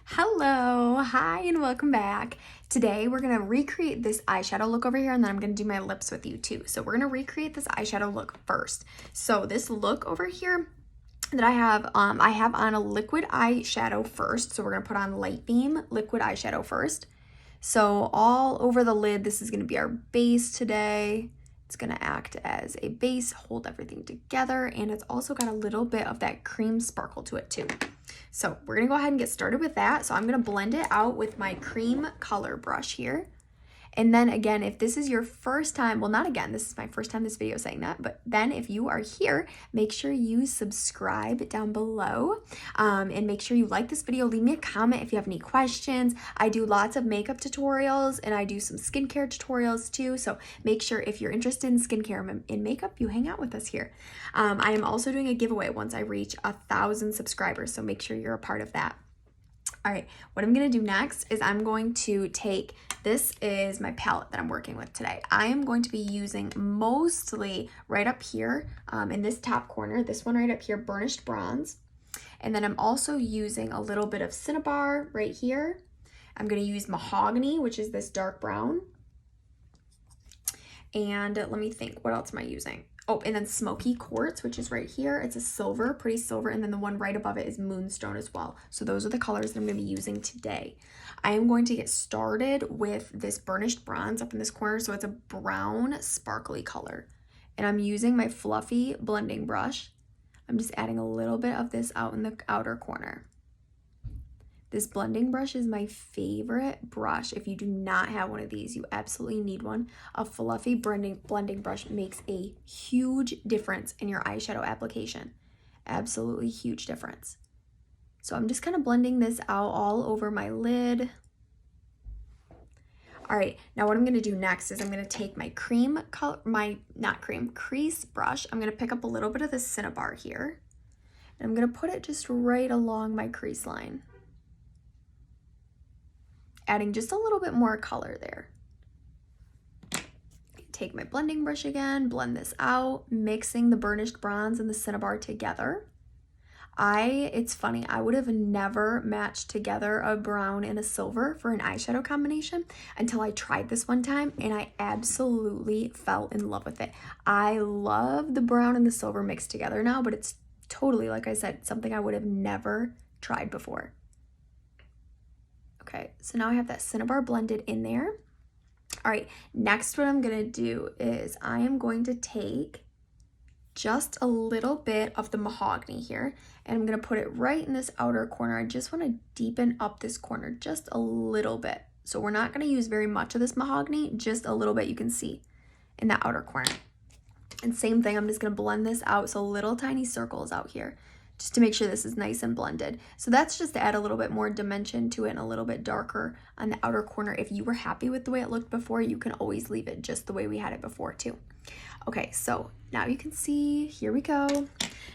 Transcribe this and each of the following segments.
Hello, hi, and welcome back. Today we're gonna recreate this eyeshadow look over here, and then I'm gonna do my lips with you too. So we're gonna recreate this eyeshadow look first. So this look over here that I have on a liquid eyeshadow first. So we're gonna put on Light Beam liquid eyeshadow first. So all over the lid, this is gonna be our base today. It's gonna act as a base, hold everything together, and it's also got a little bit of that cream sparkle to it too. So we're gonna go ahead and get started with that. So I'm gonna blend it out with my cream color brush here. And then again, if this is your first time, well, not again, this is my first time this video saying that, but then if you are here, make sure you subscribe down below and make sure you like this video. Leave me a comment if you have any questions. I do lots of makeup tutorials and I do some skincare tutorials too. So make sure if you're interested in skincare and makeup, you hang out with us here. I am also doing a giveaway once I reach 1,000 subscribers. So make sure you're a part of that. All right, what I'm gonna do next is I'm going to take, this is my palette that I'm working with today. I am going to be using mostly right up here in this top corner, this one right up here, Burnished Bronze. And then I'm also using a little bit of Cinnabar right here. I'm gonna use Mahogany, which is this dark brown. And let me think, what else am I using? Oh, and then Smoky Quartz, which is right here. It's a silver, pretty silver, and then the one right above it is Moonstone as well. So those are the colors that I'm going to be using today. I am going to get started with this Burnished Bronze up in this corner, so it's a brown, sparkly color. And I'm using my fluffy blending brush. I'm just adding a little bit of this out in the outer corner. This blending brush is my favorite brush. If you do not have one of these, you absolutely need one. A fluffy blending brush makes a huge difference in your eyeshadow application. Absolutely huge difference. So I'm just kind of blending this out all over my lid. All right, now what I'm gonna do next is I'm gonna take my crease brush. I'm gonna pick up a little bit of the Cinnabar here. And I'm gonna put it just right along my crease line, adding just a little bit more color there. Take my blending brush again, blend this out, mixing the Burnished Bronze and the Cinnabar together. It's funny, I would have never matched together a brown and a silver for an eyeshadow combination until I tried this one time, and I absolutely fell in love with it. I love the brown and the silver mixed together now, but it's totally, like I said, something I would have never tried before. Okay, so now I have that Cinnabar blended in there. All right, next what I'm gonna do is I am going to take just a little bit of the Mahogany here, and I'm gonna put it right in this outer corner. I just wanna deepen up this corner just a little bit. So we're not gonna use very much of this Mahogany, just a little bit you can see in that outer corner. And same thing, I'm just gonna blend this out, so little tiny circles out here, just to make sure this is nice and blended. So that's just to add a little bit more dimension to it and a little bit darker on the outer corner. If you were happy with the way it looked before, you can always leave it just the way we had it before too. Okay, so now you can see, here we go.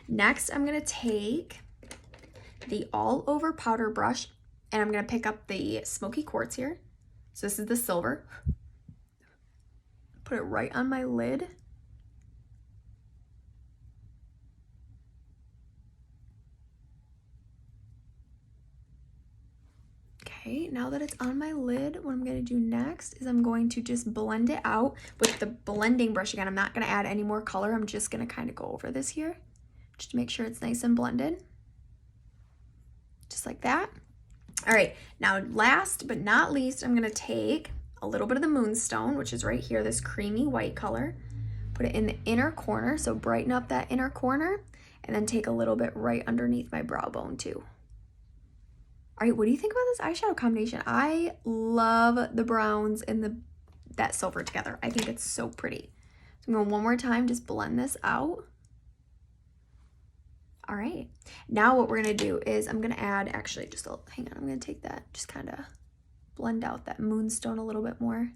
Next, I'm gonna take the all over powder brush and I'm gonna pick up the Smoky Quartz here. So this is the silver. Put it right on my lid. Okay, now that it's on my lid, what I'm going to do next is I'm going to just blend it out with the blending brush again. I'm not going to add any more color. I'm just going to kind of go over this here just to make sure it's nice and blended. Just like that. All right, now last but not least, I'm going to take a little bit of the Moonstone, which is right here, this creamy white color. Put it in the inner corner, so brighten up that inner corner, and then take a little bit right underneath my brow bone too. All right, what do you think about this eyeshadow combination? I love the browns and that silver together. I think it's so pretty. So I'm going one more time, just blend this out. All right, now what we're gonna do is I'm gonna add, actually just, hang on, I'm gonna take that, just kind of blend out that Moonstone a little bit more.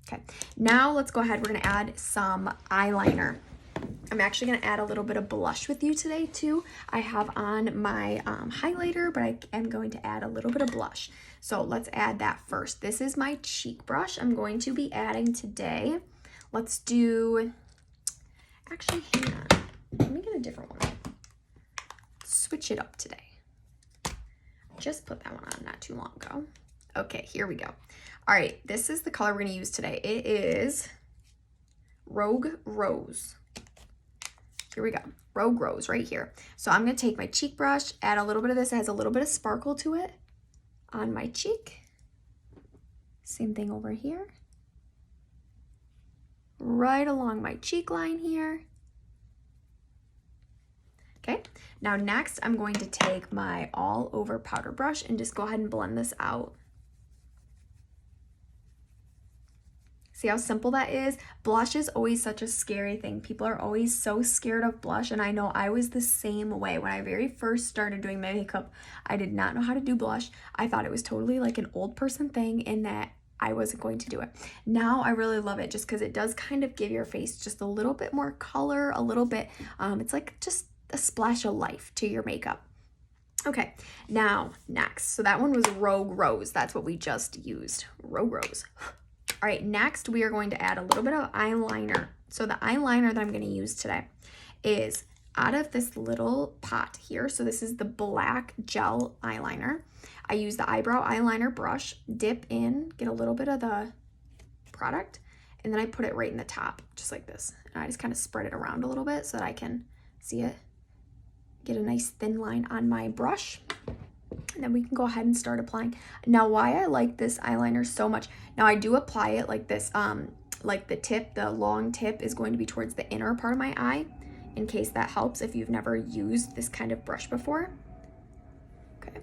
Okay, now let's go ahead, we're gonna add some eyeliner. I'm actually going to add a little bit of blush with you today too. I have on my highlighter, but I am going to add a little bit of blush. So let's add that first. This is my cheek brush I'm going to be adding today. Let's do, actually, hang on. Let me get a different one. Switch it up today. just put that one on not too long ago. Okay, here we go. All right, this is the color we're gonna use today. It is Rogue Rose. Here we go, Rogue Rose right here. So I'm gonna take my cheek brush, add a little bit of this. It has a little bit of sparkle to it on my cheek. Same thing over here. Right along my cheek line here. Okay, now next I'm going to take my all over powder brush and just go ahead and blend this out. See how simple that is? Blush is always such a scary thing. People are always so scared of blush, and I know I was the same way. When I very first started doing my makeup, I did not know how to do blush. I thought it was totally like an old person thing and that I wasn't going to do it. Now I really love it just because it does kind of give your face just a little bit more color, a little bit, it's like just a splash of life to your makeup. Okay, now next, so that one was Rogue Rose. That's what we just used, Rogue Rose. All right, next we are going to add a little bit of eyeliner. So the eyeliner that I'm going to use today is out of this little pot here. So this is the black gel eyeliner. I use the eyebrow eyeliner brush, dip in, get a little bit of the product, and then I put it right in the top, just like this. And I just kind of spread it around a little bit so that I can see it. Get a nice thin line on my brush. And then we can go ahead and start applying. Now, why I like this eyeliner so much, now I do apply it like this, like the tip, the long tip is going to be towards the inner part of my eye, in case that helps if you've never used this kind of brush before. Okay.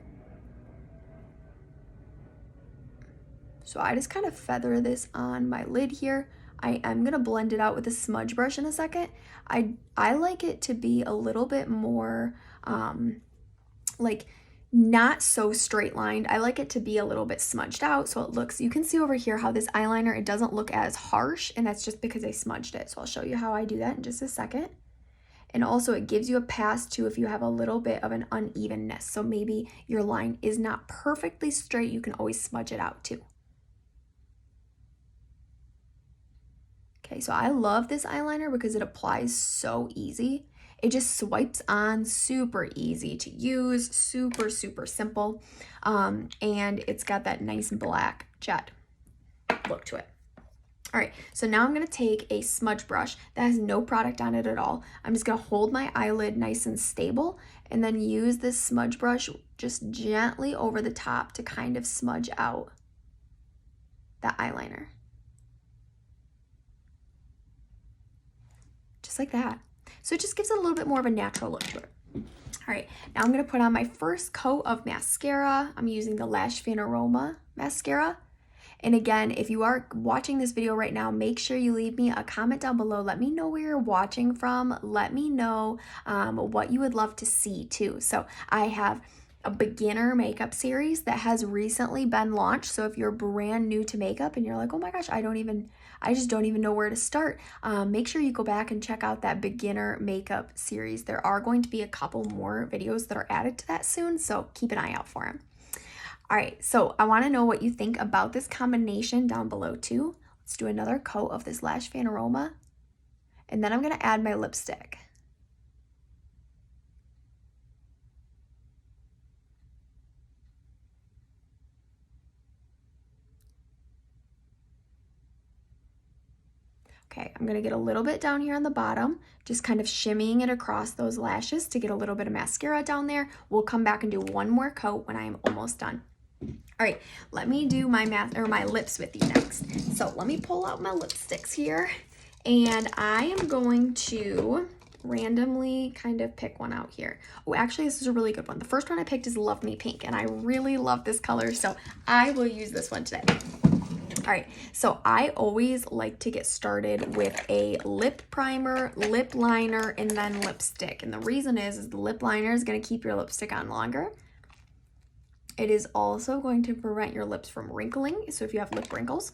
So I just kind of feather this on my lid here. I am going to blend it out with a smudge brush in a second. I like it to be a little bit more, like, not so straight lined. I like it to be a little bit smudged out so it looks, you can see over here how this eyeliner, it doesn't look as harsh, and that's just because I smudged it. So I'll show you how I do that in just a second. And also it gives you a pass too if you have a little bit of an unevenness. So maybe your line is not perfectly straight, you can always smudge it out too. Okay, so I love this eyeliner because it applies so easy. It just swipes on, super easy to use, super, super simple. And it's got that nice black jet look to it. All right, so now I'm gonna take a smudge brush that has no product on it at all. I'm just gonna hold my eyelid nice and stable and then use this smudge brush just gently over the top to kind of smudge out that eyeliner. Just like that. So it just gives it a little bit more of a natural look to it. All right, now I'm gonna put on my first coat of mascara. I'm using the Lash Fanaroma mascara. And again, if you are watching this video right now, make sure you leave me a comment down below. Let me know where you're watching from. Let me know what you would love to see too. So I have a beginner makeup series that has recently been launched. So if you're brand new to makeup and you're like, oh my gosh, I just don't even know where to start, make sure you go back and check out that beginner makeup series. There are going to be a couple more videos that are added to that soon, so keep an eye out for them. All right, so I want to know what you think about this combination down below too. Let's do another coat of this Lash Fanaroma, and then I'm going to add my lipstick. Okay, I'm gonna get a little bit down here on the bottom, just kind of shimmying it across those lashes to get a little bit of mascara down there. We'll come back and do one more coat when I am almost done. All right, let me do my lips with you next. So let me pull out my lipsticks here, and I am going to randomly kind of pick one out here. Oh, actually, this is a really good one. The first one I picked is Love Me Pink, and I really love this color, so I will use this one today. All right, so I always like to get started with a lip primer, lip liner, and then lipstick. And the reason is the lip liner is going to keep your lipstick on longer. It is also going to prevent your lips from wrinkling, so if you have lip wrinkles.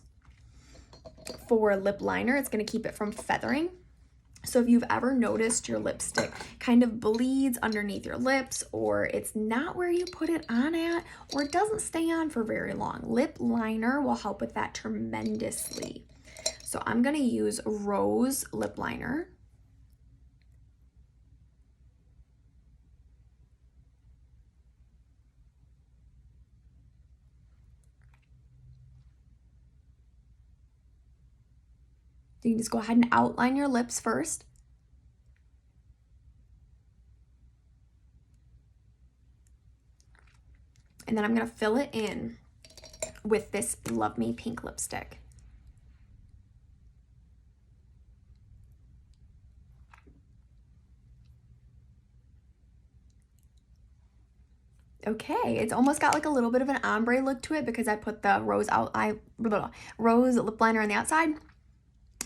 For lip liner, it's going to keep it from feathering. So if you've ever noticed your lipstick kind of bleeds underneath your lips, or it's not where you put it on at, or it doesn't stay on for very long, lip liner will help with that tremendously. So I'm going to use Rose lip liner. You can just go ahead and outline your lips first. And then I'm going to fill it in with this Love Me pink lipstick. Okay, it's almost got like a little bit of an ombre look to it because I put the rose lip liner on the outside,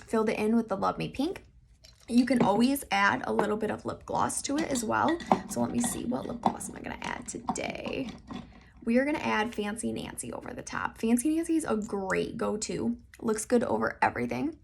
filled it in with the Love Me pink. You can always add a little bit of lip gloss to it as well. So let me see, what lip gloss am I gonna add today? We are gonna add Fancy Nancy over the top. Fancy Nancy is a great go-to. Looks good over everything.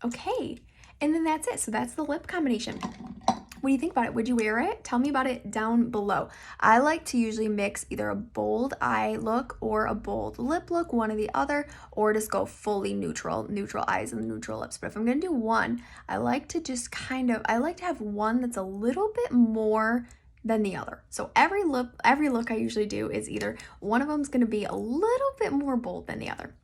Okay, and then that's it. So that's the lip combination. What do you think about it? Would you wear it? Tell me about it down below. I like to usually mix either a bold eye look or a bold lip look, one or the other, or just go fully neutral eyes and neutral lips. But if I'm gonna do one, I like to just I like to have one that's a little bit more than the other. So every look I usually do is either one of them is gonna be a little bit more bold than the other.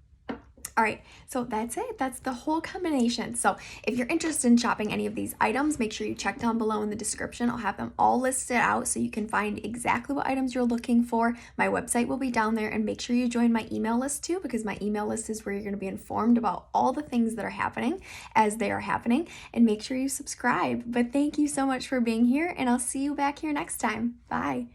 All right, so that's it. That's the whole combination. So if you're interested in shopping any of these items, make sure you check down below in the description. I'll have them all listed out so you can find exactly what items you're looking for. My website will be down there, and make sure you join my email list too, because my email list is where you're going to be informed about all the things that are happening as they are happening, and make sure you subscribe. But thank you so much for being here, and I'll see you back here next time. Bye.